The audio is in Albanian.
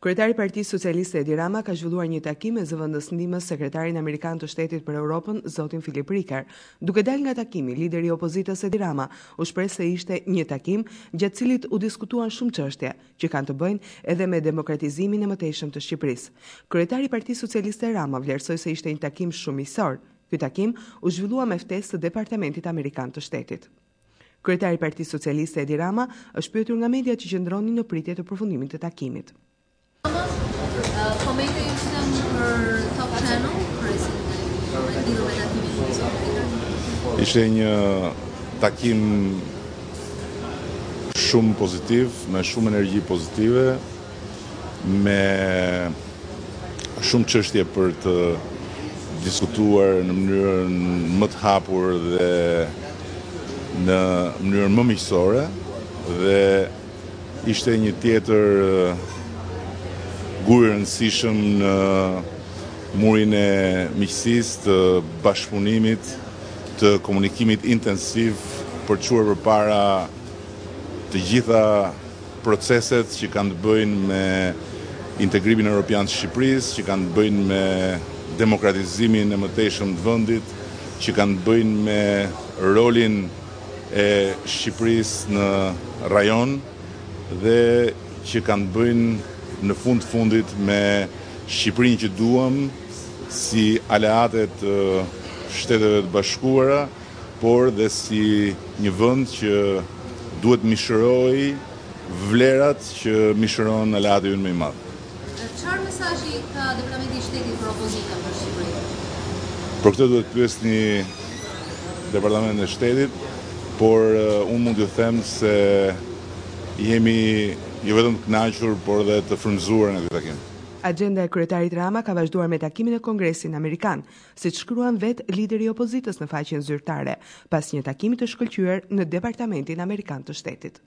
Kryetari i Partisë Socialiste Edi Rama ka zhvilluar një takim me zëvendës ndihmës sekretarin amerikan të Shtetit për Europën, zotin Filip Rikar. Duke dalë nga takimi, lideri i opozitës Edi Rama u shpreh se ishte një takim gjatë cilit u diskutuan shumë çështje që kanë të bëjnë edhe me demokratizimin e mëtejshëm të Shqipërisë. Kryetari i Partisë Socialiste Rama vlerësoi se ishte një takim shumë miqësor. Ky takim u zhvillua me ftesë të Departamentit Amerikan të Shtetit. Kryetari i Partisë Socialiste Edi Rama është pyetur nga mediat që qëndronin në pritje të përfundimit të takimit. Komente ishtem për Top Channel, lidhur me takimin. Ishte një takim shumë pozitiv, me shumë energji pozitive, me shumë çështje për të diskutuar në mënyrën më të hapur dhe në mënyrën më miqësore, dhe ishte një tjetër gur i rëndësishëm në murin e miqësisë, të bashkëpunimit, të komunikimit intensiv për të çuar përpara të gjitha proceset që kanë të bëjnë me integrimin evropian të Shqipërisë, që kanë të bëjnë me demokratizimin e mëtejshëm të vendit, që kanë të bëjnë me rolin e Shqipërisë në rajon dhe që kanë të bëjnë në fundit me Shqipërinë që duam si aleate të Shteteve të Bashkuara, por dhe si një vend që duhet mishëroj vlerat që mishëron aleati ynë më i madh. Çfarë mesazhi ka Departamenti i Shtetit për opozitën për Shqipërinë? Për këtë duhet pyesni Departamentin e Shtetit, por unë mund t'ju them se jemi jo vetëm të kënaqur, por dhe të frymëzuar në këtë takim. Agenda e kryetarit Rama ka vazhduar me takimin e Kongresit Amerikan, siç shkruan vetë lideri i opozitës në faqen zyrtare, pas një takimi të shkëlqyer në Departamentin Amerikan të Shtetit.